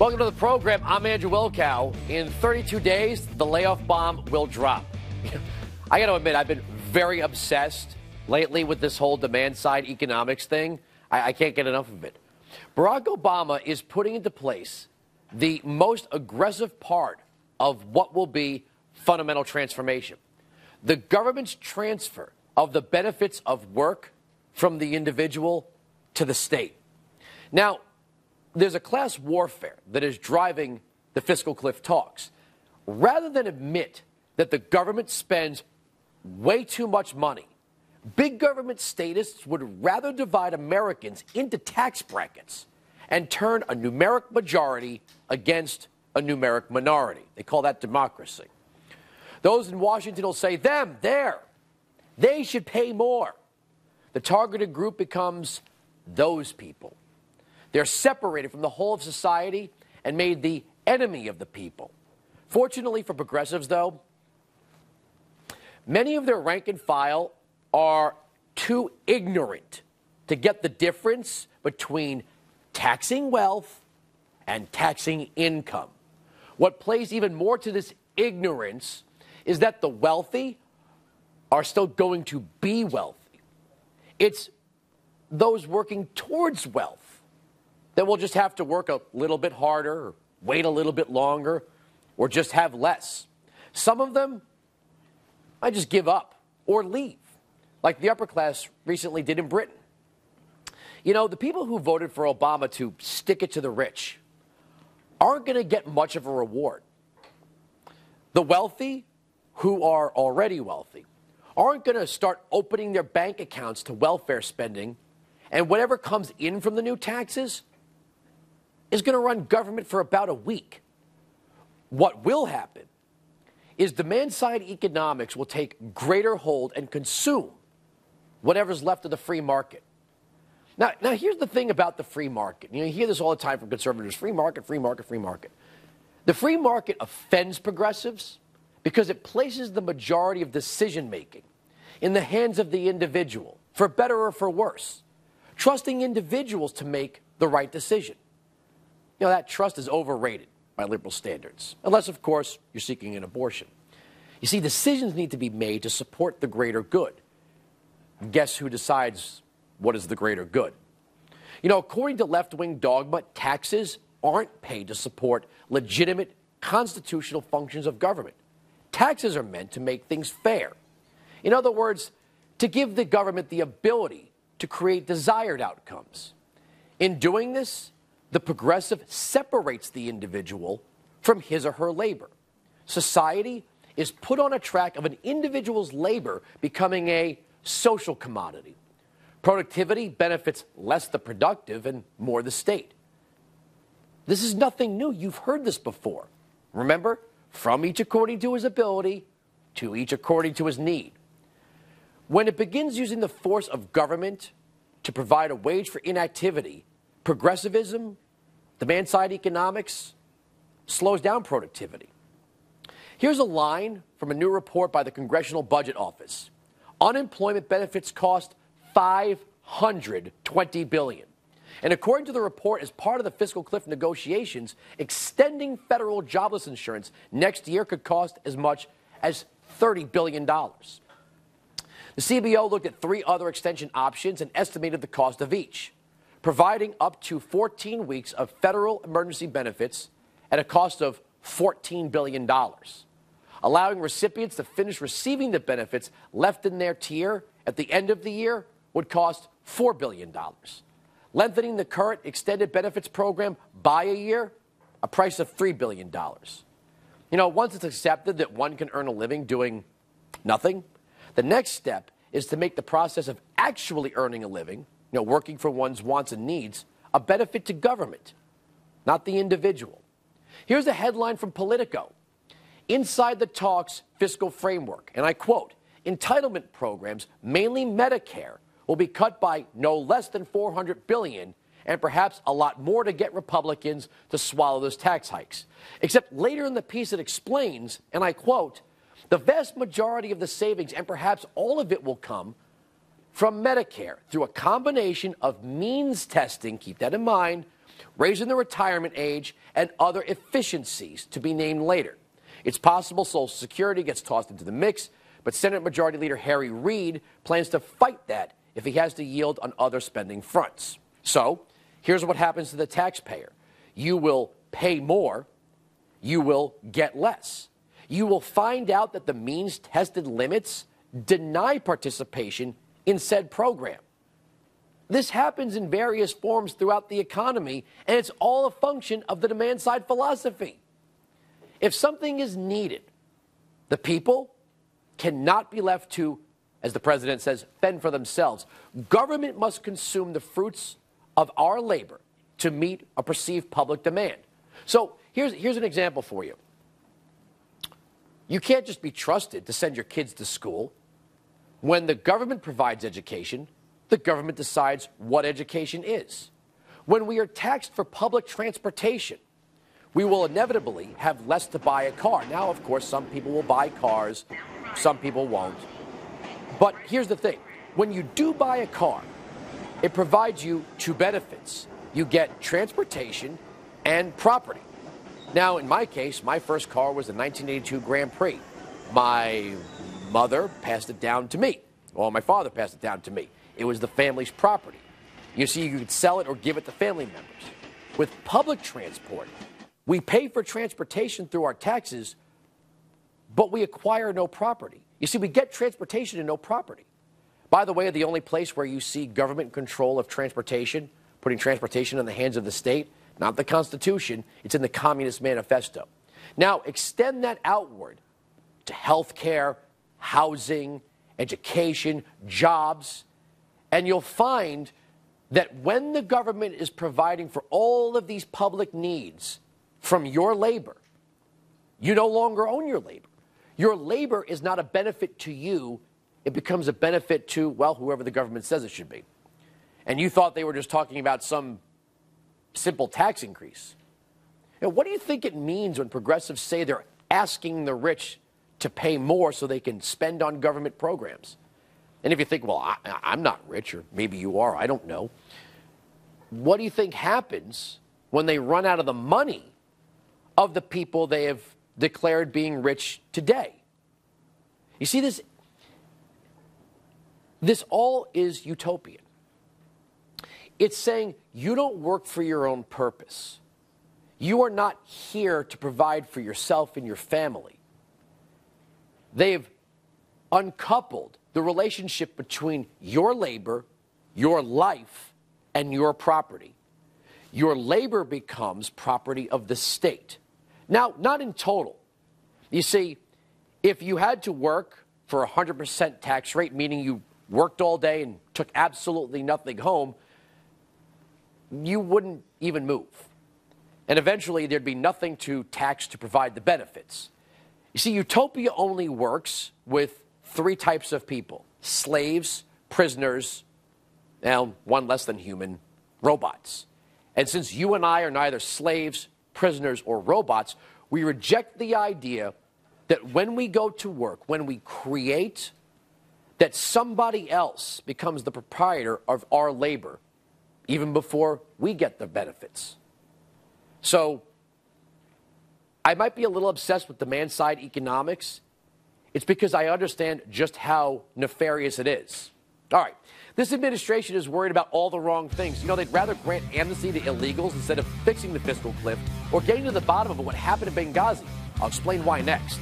Welcome to the program. I'm Andrew Wilkow. In 32 days, the layoff bomb will drop. I got to admit, I've been very obsessed lately with this whole demand-side economics thing. I can't get enough of it. Barack Obama is putting into place the most aggressive part of what will be fundamental transformation. The government's transfer of the benefits of work from the individual to the state. Now, there's a class warfare that is driving the fiscal cliff talks. Rather than admit that the government spends way too much money, big government statists would rather divide Americans into tax brackets and turn a numeric majority against a numeric minority. They call that democracy. Those in Washington will say, they should pay more. The targeted group becomes those people. They're separated from the whole of society and made the enemy of the people. Fortunately for progressives, though, many of their rank and file are too ignorant to get the difference between taxing wealth and taxing income. What plays even more to this ignorance is that the wealthy are still going to be wealthy. It's those working towards wealth that will just have to work a little bit harder, or wait a little bit longer, or just have less. Some of them might just give up or leave, like the upper class recently did in Britain. You know, the people who voted for Obama to stick it to the rich aren't going to get much of a reward. The wealthy, who are already wealthy, aren't going to start opening their bank accounts to welfare spending, and whatever comes in from the new taxes is going to run government for about a week. What will happen is demand-side economics will take greater hold and consume whatever's left of the free market. Now here's the thing about the free market. You hear this all the time from conservatives, free market, free market, free market. The free market offends progressives because it places the majority of decision-making in the hands of the individual, for better or for worse, trusting individuals to make the right decision. You know, that trust is overrated by liberal standards, unless, of course, you're seeking an abortion. You see, decisions need to be made to support the greater good. Guess who decides what is the greater good? You know, according to left-wing dogma, taxes aren't paid to support legitimate constitutional functions of government. Taxes are meant to make things fair. In other words, to give the government the ability to create desired outcomes. In doing this, the progressive separates the individual from his or her labor. Society is put on a track of an individual's labor becoming a social commodity. Productivity benefits less the productive and more the state. This is nothing new. You've heard this before. Remember, from each according to his ability, to each according to his need. When it begins using the force of government to provide a wage for inactivity, progressivism, demand-side economics, slows down productivity. Here's a line from a new report by the Congressional Budget Office. Unemployment benefits cost $520 billion. And according to the report, as part of the fiscal cliff negotiations, extending federal jobless insurance next year could cost as much as $30 billion. The CBO looked at 3 other extension options and estimated the cost of each, providing up to 14 weeks of federal emergency benefits at a cost of $14 billion, allowing recipients to finish receiving the benefits left in their tier at the end of the year would cost $4 billion. Lengthening the current extended benefits program by a year, a price of $3 billion. You know, once it's accepted that one can earn a living doing nothing, the next step is to make the process of actually earning a living, working for one's wants and needs, a benefit to government, not the individual. Here's a headline from Politico. Inside the talks fiscal framework, and I quote, entitlement programs, mainly Medicare, will be cut by no less than $400 billion, and perhaps a lot more to get Republicans to swallow those tax hikes. Except later in the piece it explains, and I quote, the vast majority of the savings, and perhaps all of it, will come from Medicare through a combination of means testing, keep that in mind, raising the retirement age, and other efficiencies to be named later. It's possible Social Security gets tossed into the mix, but Senate Majority Leader Harry Reid plans to fight that if he has to yield on other spending fronts. So, here's what happens to the taxpayer. You will pay more, you will get less. You will find out that the means-tested limits deny participation in said program. This happens in various forms throughout the economy, and it's all a function of the demand-side philosophy. If something is needed, the people cannot be left to, as the president says, fend for themselves. Government must consume the fruits of our labor to meet a perceived public demand. So here's an example for you. You can't just be trusted to send your kids to school. When the government provides education, the government decides what education is. When we are taxed for public transportation, we will inevitably have less to buy a car. Now, of course, some people will buy cars, some people won't. But here's the thing. When you do buy a car, it provides you two benefits. You get transportation and property. Now, in my case, my first car was a 1982 Grand Prix. My mother passed it down to me. Well, my father passed it down to me. It was the family's property. You see, you could sell it or give it to family members. With public transport, we pay for transportation through our taxes, but we acquire no property. You see, we get transportation and no property. By the way, the only place where you see government control of transportation, putting transportation in the hands of the state, not the Constitution, it's in the Communist Manifesto. Now, extend that outward to health care, housing, education, jobs, and you'll find that when the government is providing for all of these public needs from your labor, you no longer own your labor. Your labor is not a benefit to you. It becomes a benefit to, well, whoever the government says it should be. And you thought they were just talking about some simple tax increase. Now, what do you think it means when progressives say they're asking the rich to pay more so they can spend on government programs? And if you think, well, I'm not rich, or maybe you are, I don't know. What do you think happens when they run out of the money of the people they have declared being rich today? You see, this all is utopian. It's saying you don't work for your own purpose. You are not here to provide for yourself and your family. They've uncoupled the relationship between your labor, your life, and your property. Your labor becomes property of the state. Now, not in total. You see, if you had to work for a 100% tax rate, meaning you worked all day and took absolutely nothing home, you wouldn't even move. And eventually, there'd be nothing to tax to provide the benefits. You see, utopia only works with three types of people: slaves, prisoners, and one less than human, robots. And since you and I are neither slaves, prisoners, or robots, we reject the idea that when we go to work, when we create, that somebody else becomes the proprietor of our labor, even before we get the benefits. So, I might be a little obsessed with demand-side economics. It's because I understand just how nefarious it is. All right. This administration is worried about all the wrong things. You know, they'd rather grant amnesty to illegals instead of fixing the fiscal cliff or getting to the bottom of what happened in Benghazi. I'll explain why next.